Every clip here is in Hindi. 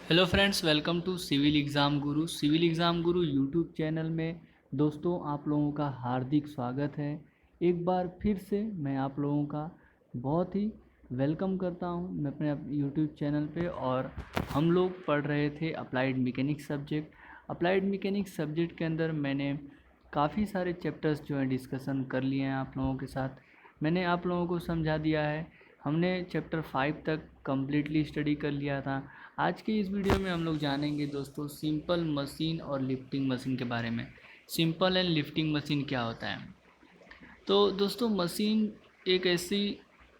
Hello friends, welcome to civil exam guru. Civil exam guru YouTube channel में दोस्तों आप लोगों का हार्दिक स्वागत है। एक बार फिर से मैं आप लोगों का बहुत ही वेलकम करता हूं मैं अपने यूट्यूब चैनल पे। और हम लोग पढ़ रहे थे applied mechanics subject. Applied mechanics subject के अंदर मैंने काफ़ी सारे चैप्टर्स जो हैं डिस्कसन कर लिए हैं आप लोगों के साथ। मैंने आप लोगों को समझा दिया है। हमने चैप्टर 5 तक कम्प्लीटली स्टडी कर लिया था। आज के इस वीडियो में हम लोग जानेंगे दोस्तों सिंपल मशीन और लिफ्टिंग मशीन के बारे में। सिंपल एंड लिफ्टिंग मशीन क्या होता है। तो दोस्तों मशीन एक ऐसी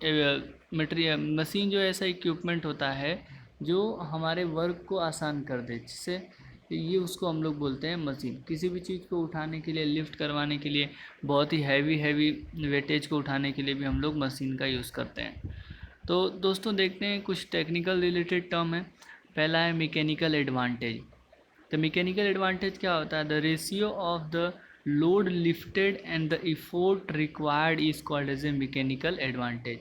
मटेरियल मशीन जो ऐसा इक्विपमेंट होता है जो हमारे वर्क को आसान कर दे, जिससे ये उसको हम लोग बोलते हैं मशीन। किसी भी चीज़ को उठाने के लिए, लिफ्ट करवाने के लिए, बहुत ही हैवी वेटेज को उठाने के लिए भी हम लोग मशीन का यूज़ करते हैं। तो दोस्तों देखते हैं कुछ टेक्निकल रिलेटेड टर्म है। पहला है मैकेनिकल एडवांटेज। तो मैकेनिकल एडवांटेज क्या होता है? The ratio of the load lifted and the effort required is called as a mechanical advantage.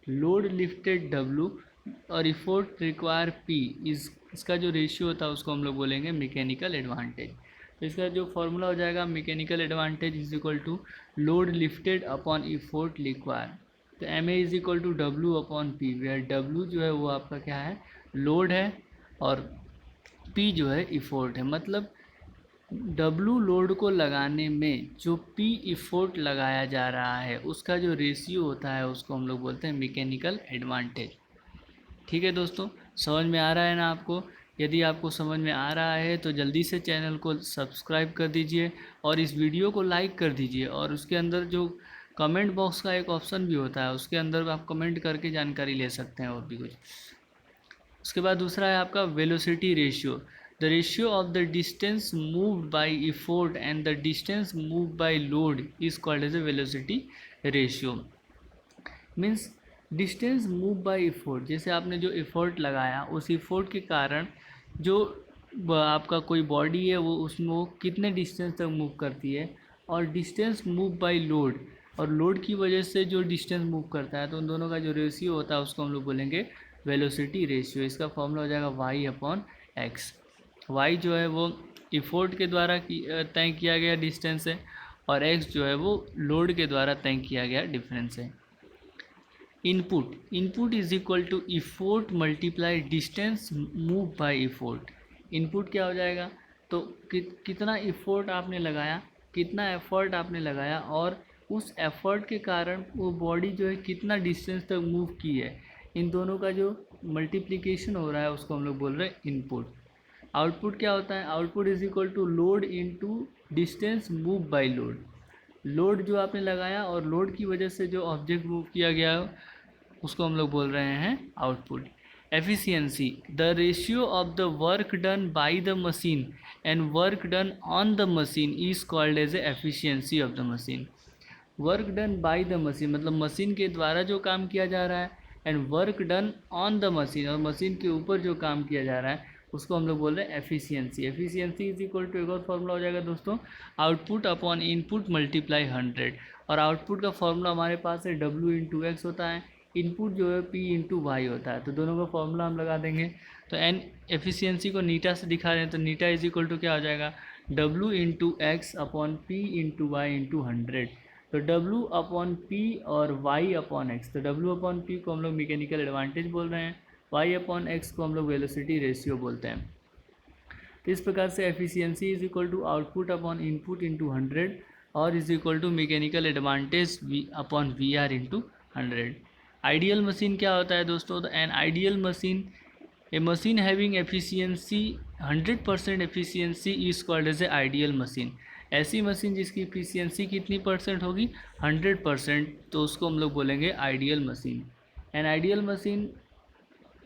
Load lifted W और इफोर्ट रिक्वायर P, इसका जो रेशियो होता है उसको हम लोग बोलेंगे मैकेनिकल एडवांटेज। तो इसका जो फॉर्मूला हो जाएगा mechanical advantage is equal to load lifted upon effort require. तो M A is equal to W upon P, where W जो है वो आपका क्या है, लोड है, और पी जो है इफोर्ट है। मतलब डब्लू लोड को लगाने में जो पी इफोर्ट लगाया जा रहा है उसका जो रेशियो होता है उसको हम लोग बोलते हैं मैकेनिकल एडवांटेज। ठीक है दोस्तों, समझ में आ रहा है ना आपको? यदि आपको समझ में आ रहा है तो जल्दी से चैनल को सब्सक्राइब कर दीजिए और इस वीडियो को लाइक कर दीजिए। और उसके अंदर जो कमेंट बॉक्स का एक ऑप्शन भी होता है उसके अंदर आप कमेंट करके जानकारी ले सकते हैं और भी कुछ। उसके बाद दूसरा है आपका velocity ratio. The ratio of the distance moved by effort and the distance moved by load is called as a velocity ratio. Means distance move by effort, जैसे आपने जो इफोर्ट लगाया उस इफोर्ट के कारण जो आपका कोई बॉडी है वो उसमें वो कितने डिस्टेंस तक मूव करती है। और डिस्टेंस मूव बाय लोड, और लोड की वजह से जो डिस्टेंस मूव करता है, तो उन दोनों का जो रेशियो होता है उसको हम लोग बोलेंगे वेलोसिटी रेशियो। इसका फॉर्मूला हो जाएगा वाई अपॉन एक्स। वाई जो है वो इफोर्ट के द्वारा तय किया गया डिस्टेंस है, और एक्स जो है वो लोड के द्वारा तय किया गया डिफरेंस है। Input is equal to effort multiply distance move by effort. Input क्या हो जाएगा? तो कितना इफोर्ट आपने लगाया, कितना एफर्ट आपने लगाया, और उस एफर्ट के कारण वो बॉडी जो है कितना डिस्टेंस तक मूव की है, इन दोनों का जो मल्टीप्लिकेशन हो रहा है उसको हम लोग बोल रहे हैं इनपुट। आउटपुट क्या होता है? Output is equal to load into distance move by load. Load जो आपने लगाया और लोड की वजह से जो ऑब्जेक्ट मूव किया गया उसको हम लोग बोल रहे हैं output. Efficiency, the ratio of the work done by the machine and work done on the machine is called as a efficiency of the machine. Work done by the machine मतलब मशीन के द्वारा जो काम किया जा रहा है, and work done on the machine, और मशीन के ऊपर जो काम किया जा रहा है उसको हम लोग बोल रहे हैं efficiency. Efficiency is equal to एक और फॉर्मूला हो जाएगा दोस्तों, आउटपुट अपॉन इनपुट मल्टीप्लाई 100। और आउटपुट का फॉर्मूला हमारे पास है डब्ल्यू इंटू एक्स होता है, इनपुट जो है पी इंटू वाई होता है। तो दोनों का फॉर्मूला हम लगा देंगे। तो एन एफिशिएंसी को नीटा से दिखा रहे हैं, तो नीटा इज इक्वल टू क्या हो जाएगा, W into X upon P into Y into 100। तो W अपॉन पी और Y अपॉन एक्स, तो W अपॉन पी को हम लोग मैकेनिकल एडवांटेज बोल रहे हैं, Y अपॉन एक्स को हम लोग वेलोसिटी रेशियो बोलते हैं। तो इस प्रकार से efficiency is equal to output upon input into 100 और is equal to mechanical advantage V upon V R into 100। Ideal machine क्या होता है दोस्तों? तो an ideal machine, a machine having efficiency 100% efficiency is called as a ideal machine. ऐसी मशीन जिसकी एफिशिएंसी कितनी परसेंट होगी? 100%, तो उसको हम लोग बोलेंगे ideal machine. An ideal machine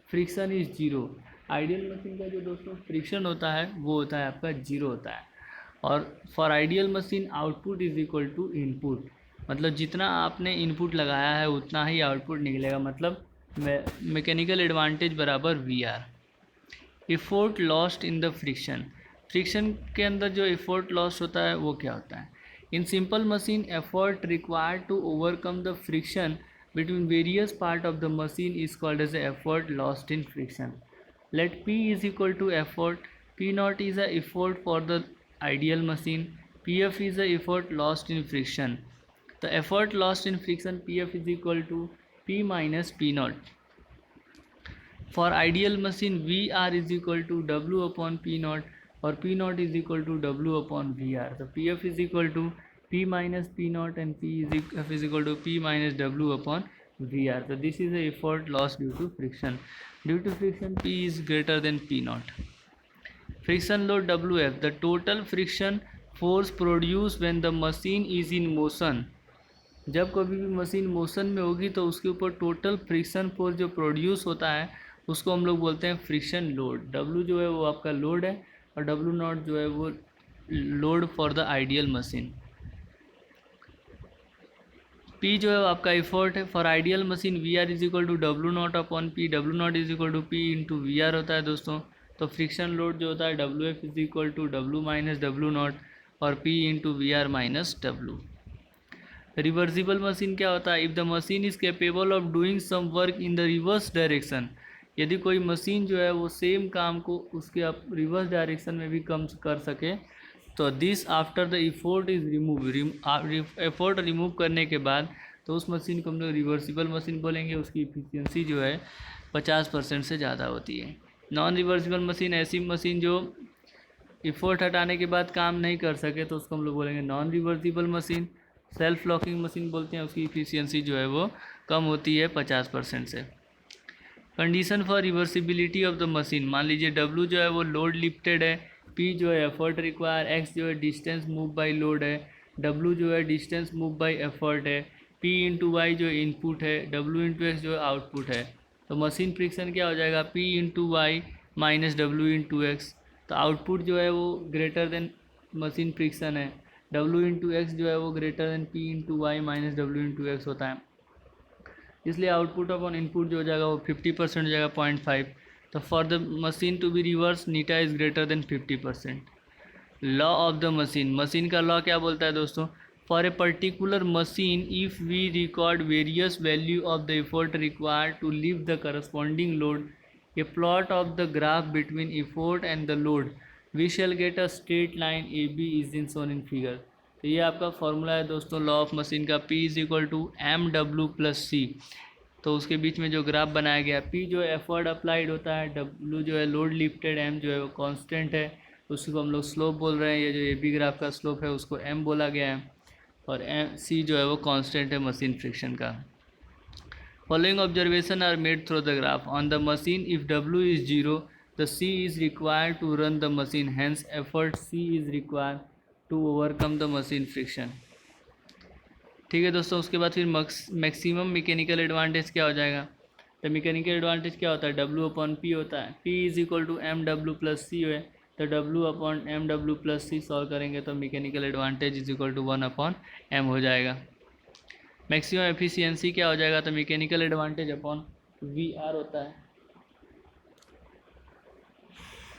friction is zero. Ideal machine का जो दोस्तों फ्रिक्शन होता है वो होता है आपका जीरो होता है। और for ideal machine output is equal to input, मतलब जितना आपने इनपुट लगाया है उतना ही आउटपुट निकलेगा। मतलब मैकेनिकल एडवांटेज बराबर V R. Effort lost in the friction, friction के अंदर जो इफोर्ट लॉस्ट होता है वो क्या होता है? In simple machine effort required to overcome the friction between various part of the machine is called as effort lost in friction. Let P is equal to effort. P naught is the effort for the ideal machine. PF is the effort lost in friction. The effort lost in friction PF is equal to P minus P naught. For ideal machine VR is equal to W upon P naught, or P naught is equal to W upon VR. So PF is equal to P minus P naught and F is equal to P minus W upon VR. So this is the effort loss due to friction. Due to friction P is greater than P naught. Friction load WF, the total friction force produced when the machine is in motion. जब कभी भी मशीन मोशन में होगी तो उसके ऊपर टोटल फ्रिक्शन फोर्स जो प्रोड्यूस होता है उसको हम लोग बोलते हैं फ्रिक्शन लोड। W जो है वो आपका लोड है और W नॉट जो है वो load for the ideal machine. P जो है वो आपका एफर्ट है। For ideal machine VR is equal to W nought upon P, W nought is equal to P into VR होता है दोस्तों। तो फ्रिक्शन लोड जो होता है WF is equal to W minus W nought और P into VR minus W। Reversible machine क्या होता है? If the machine is capable of doing some work in the reverse direction, यदि कोई मशीन जो है वो सेम काम को उसके आप रिवर्स डायरेक्शन में भी कम कर सके, तो this after the effort is remove, effort remove करने के बाद तो उस मशीन को हम लोग रिवर्सिबल मशीन बोलेंगे। उसकी इफिशियंसी जो है 50% से ज़्यादा होती है। नॉन रिवर्सिबल मशीन ऐसी मशीन जो एफर्ट हटाने के बाद काम नहीं कर सके तो उसको हम लोग बोलेंगे non reversible machine. Self locking machine बोलते हैं, उसकी इफिशियंसी जो है वो कम होती है 50% से। Condition for reversibility of the machine, मान लीजिए W जो है वो लोड लिफ्टेड है, P जो है एफर्ट रिक्वायर, X जो है डिस्टेंस मूव बाय लोड है, W जो है डिस्टेंस मूव बाय एफर्ट है, P इंटू वाई जो इनपुट है, W इंटू एक्स जो है आउटपुट है। तो मशीन फ्रिक्शन क्या हो जाएगा? P into Y minus W into X. तो आउटपुट जो है वो ग्रेटर देन मशीन फ्रिक्शन है। W इंटू एक्स जो है वो greater than P into Y minus W into X होता है, इसलिए आउटपुट अपॉन इनपुट जो हो जाएगा वो 50% हो जाएगा 0.5। तो for the machine to be reverse नीटा is greater than 50%। Law of the machine, machine का लॉ क्या बोलता है दोस्तों? For a particular machine if we record various value of the effort required to lift the corresponding load, a plot of the graph between effort and the load, we shall get a straight line A B is in shown in figure. तो ये आपका फॉर्मूला है दोस्तों लॉ ऑफ मशीन का। P is equal to MW plus C। तो उसके बीच में जो ग्राफ बनाया गया, P जो है एफर्ट अप्लाइड होता है, W जो है लोड लिफ्टेड, M जो है वो कांस्टेंट है, उसको हम लोग स्लोप बोल रहे हैं। ये जो AB ग्राफ का स्लोप है उसको M बोला गया है, और C जो है वो कांस्टेंट है मशीन फ्रिक्शन का। Following observation are made through the graph. On the machine if W is 0 the C is required to run the machine, hence effort C is required to overcome the machine friction। ठीक है दोस्तों, उसके बाद फिर मैक्सिमम मैकेनिकल एडवांटेज क्या हो जाएगा? तो मैकेनिकल एडवांटेज क्या होता है? W अपॉन P होता है। P is equal to MW plus C है, तो W upon MW plus C solve करेंगे तो mechanical advantage is equal to 1 upon M हो जाएगा। मैक्सिमम एफिशिएंसी क्या हो जाएगा? तो मैकेनिकल एडवांटेज अपॉन VR होता है,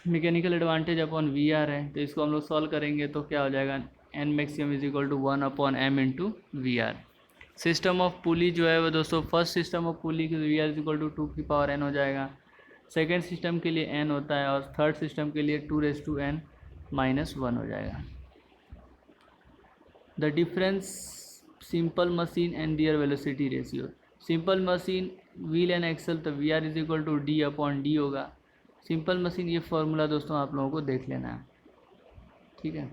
मैकेनिकल एडवांटेज अपॉन VR है, तो इसको हम लोग सॉल्व करेंगे तो क्या हो जाएगा? N maximum is equal to 1 upon M into VR। System of pulley जो है वो दोस्तों, फर्स्ट सिस्टम ऑफ पुली की VR इज इक्वल टू 2 की पावर N हो जाएगा। सेकेंड सिस्टम के लिए N होता है और थर्ड सिस्टम के लिए 2⁻n माइनस 1 हो जाएगा। The difference simple machine and their velocity ratio. Simple machine wheel and axle, तो VR is equal to D upon D होगा। सिंपल मशीन ये फॉर्मूला दोस्तों आप लोगों को देख लेना है, ठीक है।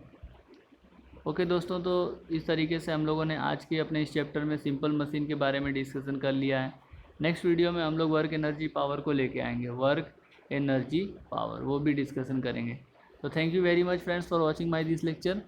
ओके दोस्तों, तो इस तरीके से हम लोगों ने आज के अपने इस चैप्टर में सिंपल मशीन के बारे में डिस्कशन कर लिया है। नेक्स्ट वीडियो में हम लोग वर्क एनर्जी पावर को लेके आएंगे, वर्क एनर्जी पावर, वो भी डिस्कशन करेंगे। तो thank you very much friends for watching my this lecture.